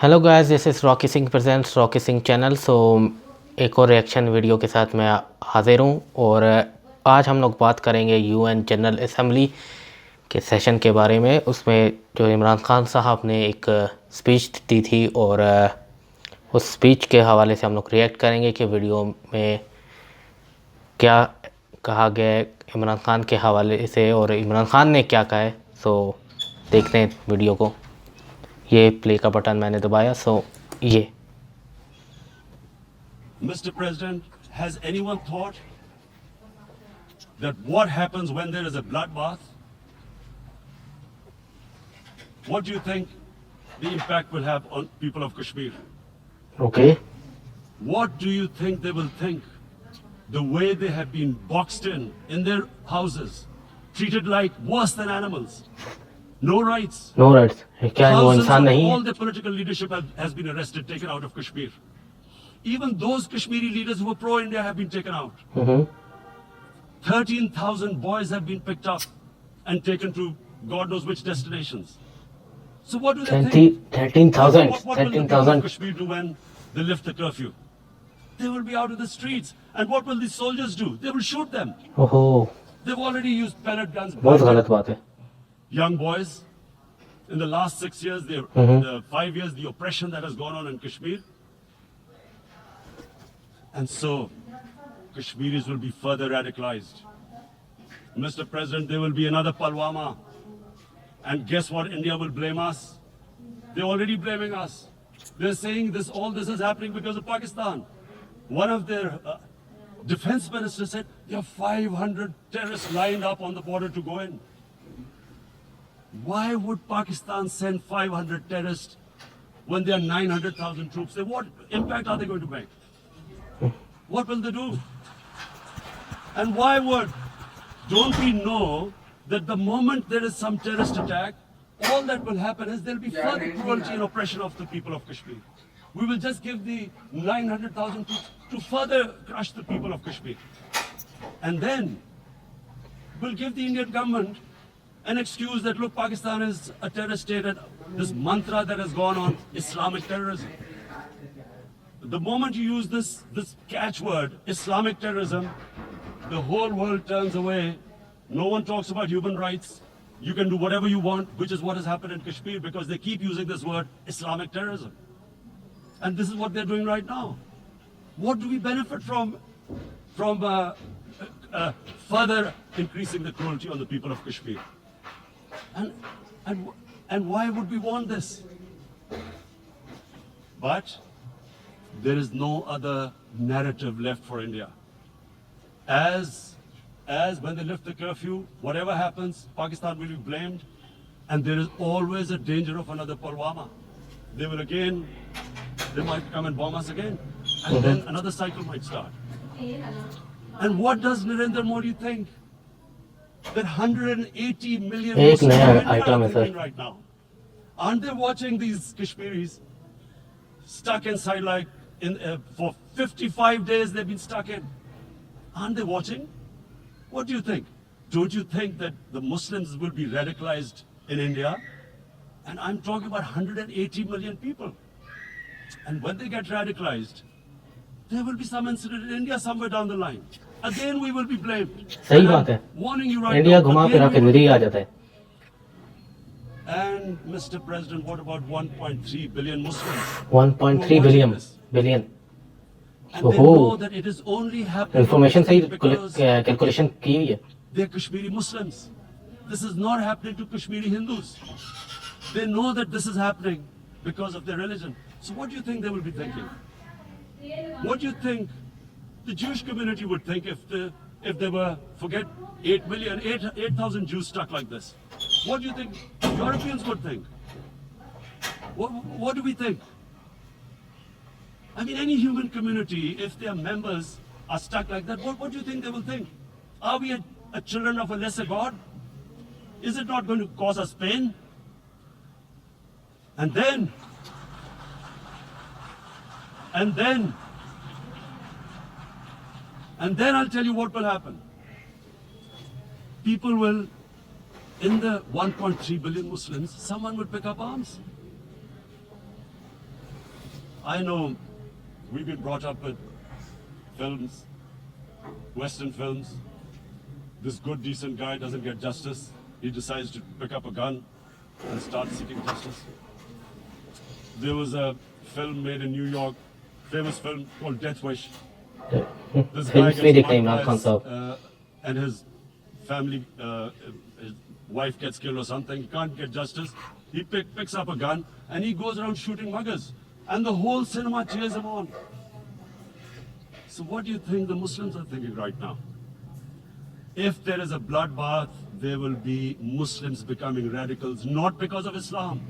Hello guys, this is Rocky Singh presents Rocky Singh channel. एक और reaction video के साथ मैं हाजिर हूँ। और आज हम लोग बात करेंगे यूएन जनरल असेंबली के सेशन के बारे में। उसमें जो इमरान खान साहब ने एक स्पीच दी थी, और उस स्पीच के हवाले से हम लोग रिएक्ट करेंगे कि वीडियो में क्या कहा गया है इमरान खान के हवाले से, और इमरान खान ने क्या कहा है। देखते हैं वीडियो को। ये प्ले का बटन मैंने दबाया। ये Mr. President, has anyone thought that what happens when there is a bloodbath? What do you think the impact will have on people of Kashmir? Okay. What do you think they will think? The way they have been boxed in their houses, treated like worse than animals. No rights. No rights. क्या वो Thousands इंसान of नहीं है? all the political leadership has been arrested, taken out of Kashmir. Even those Kashmiri leaders who were pro-India have been taken out. 13,000 boys have been picked up and taken to God knows which destinations. So what do they think? 13,000 What will the people of 13,000 Kashmir do when they lift the curfew? They will be out in the streets. And what will these soldiers do? They will shoot them. ओहो, They've already used pellet guns. बहुत गलत बात है। Young boys, in the last 6 years, the 5 years, the oppression that has gone on in Kashmir. And so, Kashmiris will be further radicalized. Mr. President, there will be another Pulwama. And guess what? India will blame us. They're already blaming us. They're saying all this is happening because of Pakistan. One of their defense ministers said there are 500 terrorists lined up on the border to go in. Why would Pakistan send 500 terrorists when there are 900,000 troops? What impact are they going to make? What will they do? And why would? Don't we know that the moment there is some terrorist attack, all that will happen is there will be further cruelty and oppression of the people of Kashmir. We will just give the 900,000 troops to further crush the people of Kashmir. And then we'll give the Indian government an excuse that, look, Pakistan is a terrorist state, and this mantra that has gone on, Islamic terrorism. The moment you use this catchword, Islamic terrorism, the whole world turns away. No one talks about human rights. You can do whatever you want, which is what has happened in Kashmir, because they keep using this word, Islamic terrorism. And this is what they're doing right now. What do we benefit from further increasing the cruelty on the people of Kashmir? And why would we want this? But there is no other narrative left for India. As when they lift the curfew, whatever happens, Pakistan will be blamed, and there is always a danger of another Pulwama. They might come and bomb us again, and then another cycle might start. And what does Narendra Modi think? That 180 million एक Muslims नया in India item are है sir. thinking right now. Aren't they watching these Kashmiris stuck inside for 55 days they've been stuck in? Aren't they watching? What do you think? Don't you think that the Muslims will be radicalized in India? And I'm talking about 180 million people. And when they get radicalized, there will be some incident in India somewhere down the line. Again, we will be blamed. सही बात है। Warning you right India now. घुमा again फिरा we के will इधर ही be uh blamed. जाता है। And Mr. President, what about 1.3 billion Muslims? 1.3 billion. And they ओहो, know that it is only happening information सही because कैलकुलेशन की हुई है। they're Kashmiri Muslims. This is not happening to Kashmiri Hindus. They know that this is happening because of their religion. So what do you think they will be thinking? What do you think the Jewish community would think if they were, forget 8,000 Jews stuck like this? What do you think Europeans would think? What do we think? I mean, any human community, if their members are stuck like that, what do you think they will think? Are we a children of a lesser God? Is it not going to cause us pain? And then I'll tell you what will happen. People will, in the 1.3 billion Muslims, someone will pick up arms. I know we've been brought up with films, Western films. This good, decent guy doesn't get justice. He decides to pick up a gun and start seeking justice. There was a film made in New York, famous film called Death Wish. This guy films भी gets देखते हैं Imran mugged Khan by साहब. and his family, his wife gets killed or something. He can't get justice. He picks up a gun and he goes around shooting muggers. And the whole cinema cheers him on. So what do you think the Muslims are thinking right now? If there is a bloodbath, there will be Muslims becoming radicals, not because of Islam,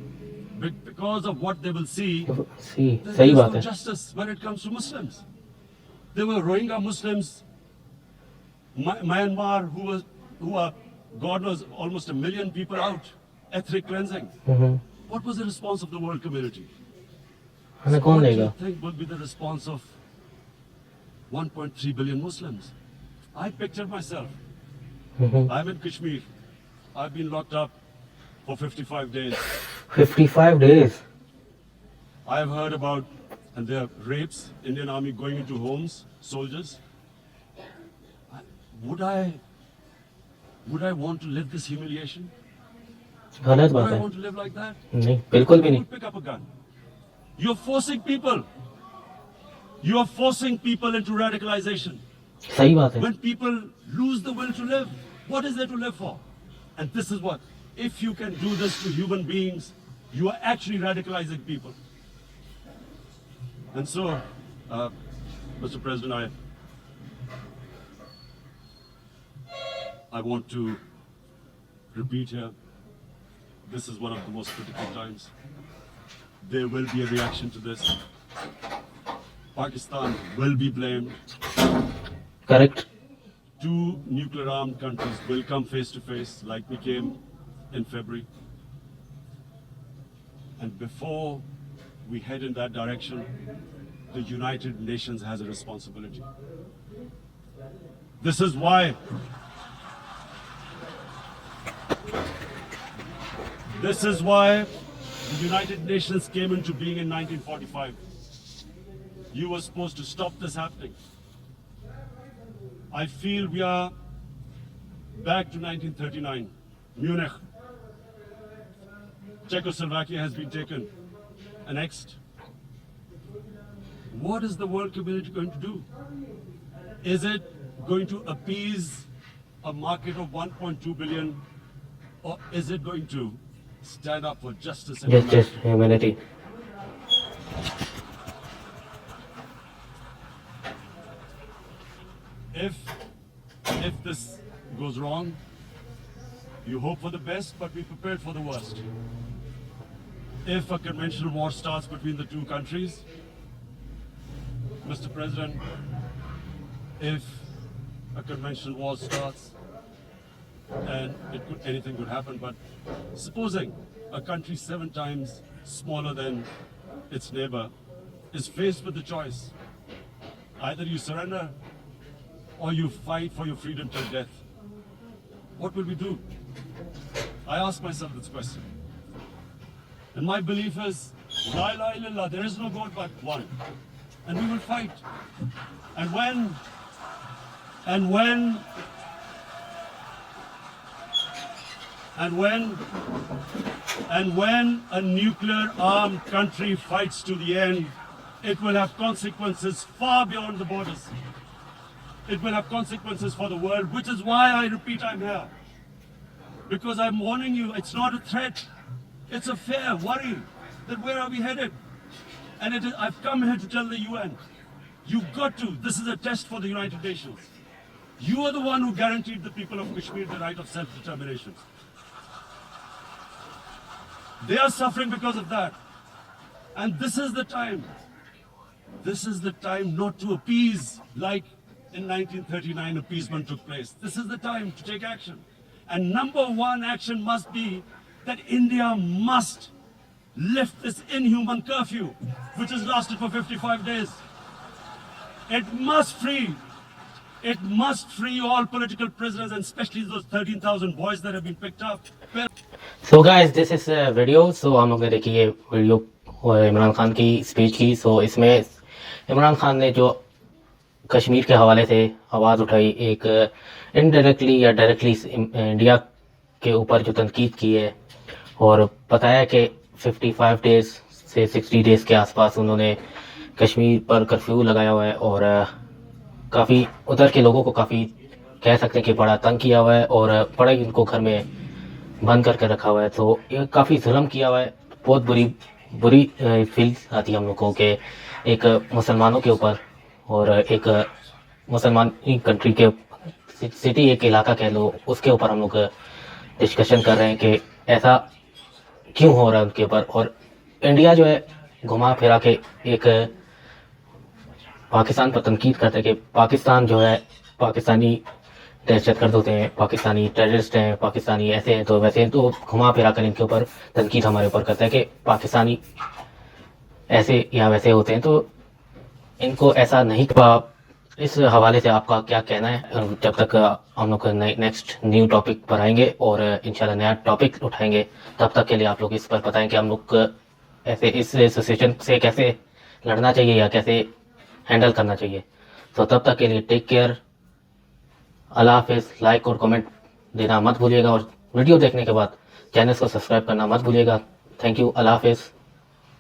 but because of what they will see. C There सही is बात no है. justice when it comes to Muslims. There were Rohingya Muslims, Myanmar, who are, God knows, almost 1 million people out, ethnic cleansing. What was the response of the world community? हमें कौन What do देगा? you think will be the response of 1.3 billion Muslims? I pictured myself. I'm in Kashmir. I've been locked up for 55 days. 55 days. I've heard about, and there are rapes, Indian Army going into homes, soldiers. Would I want to live this humiliation? गलत Would बात I है. want to live like that? नहीं, बिल्कुल भी Who नहीं. would pick up a gun? You're forcing people. You're forcing people into radicalization. सही बात है. When people lose the will to live, what is there to live for? And this is what, if you can do this to human beings, you are actually radicalizing people. And so, Mr. President, I want to repeat here, this is one of the most critical times. There will be a reaction to this. Pakistan will be blamed. Correct. Two nuclear armed countries will come face to face like we came in February. And before we head in that direction, the United Nations has a responsibility. This is why the United Nations came into being in 1945. You were supposed to stop this happening. I feel we are back to 1939, Munich. Czechoslovakia has been taken, annexed. What is the world community going to do? Is it going to appease a market of 1.2 billion, or is it going to stand up for justice and Justice, humanity? humanity. If this goes wrong, you hope for the best, but be prepared for the worst. If a conventional war starts between the two countries, Mr. President, if a conventional war starts, and anything could happen, but supposing a country 7 times smaller than its neighbor is faced with the choice, either you surrender or you fight for your freedom till death, what will we do? I ask myself this question. And my belief is, La ilaha illallah, there is no God but one. And we will fight. And when a nuclear armed country fights to the end, it will have consequences far beyond the borders. It will have consequences for the world, which is why I repeat I'm here. Because I'm warning you, it's not a threat. It's a fair worry that where are we headed? And I've come here to tell the UN, you've got to, this is a test for the United Nations. You are the one who guaranteed the people of Kashmir the right of self-determination. They are suffering because of that. And this is the time. This is the time not to appease like in 1939 appeasement took place. This is the time to take action. And number one action must be that India must lift this inhuman curfew, which has lasted for 55 days. It must free all political prisoners, and especially those 13,000 boys that have been picked up. So guys, this is a video. So हम लोग ने देखी ये video और इमरान खान की speech की। सो इसमें इमरान खान ने जो कश्मीर के हवाले से आवाज़ उठाई, एक इनडायरेक्टली या डायरेक्टली इंडिया के ऊपर जो तनकीद की है, और बताया कि 55 डेज़ से 60 डेज़ के आसपास उन्होंने कश्मीर पर कर्फ्यू लगाया हुआ है, और काफ़ी उधर के लोगों को काफ़ी कह सकते हैं कि बड़ा तंग किया हुआ है, और बड़ा ही उनको घर में बंद करके रखा हुआ है। तो ये काफ़ी जुल्म किया हुआ है। बहुत बुरी बुरी फील आती है हम लोग को कि एक मुसलमानों के ऊपर, और एक मुसलमान कंट्री के सिटी, एक इलाका कह लो, उसके ऊपर हम लोग डिस्कशन कर रहे हैं कि ऐसा क्यों हो रहा है उनके ऊपर। और इंडिया जो है घुमा फिरा के एक पाकिस्तान पर तनकीद करते हैं कि पाकिस्तान जो है, पाकिस्तानी दहशतगर्द होते हैं, पाकिस्तानी टेररिस्ट हैं, पाकिस्तानी ऐसे हैं तो वैसे हैं, तो घुमा फिरा कर इनके ऊपर तनकीद हमारे ऊपर करता है कि पाकिस्तानी ऐसे या वैसे होते हैं। तो इनको ऐसा नहीं। इस हवाले से आपका क्या कहना है? जब तक हम लोग नेक्स्ट न्यू टॉपिक पर आएंगे और इंशाल्लाह नया टॉपिक उठाएंगे, तब तक के लिए आप लोग इस पर बताएं कि हम लोग ऐसे इस सिचुएशन से कैसे लड़ना चाहिए या कैसे हैंडल करना चाहिए। तो तब तक के लिए टेक केयर, अल्लाह हाफिज़। लाइक और कमेंट देना मत भूलिएगा, और वीडियो देखने के बाद चैनल को सब्सक्राइब करना मत भूलिएगा। थैंक यू, अल्लाह हाफिज़।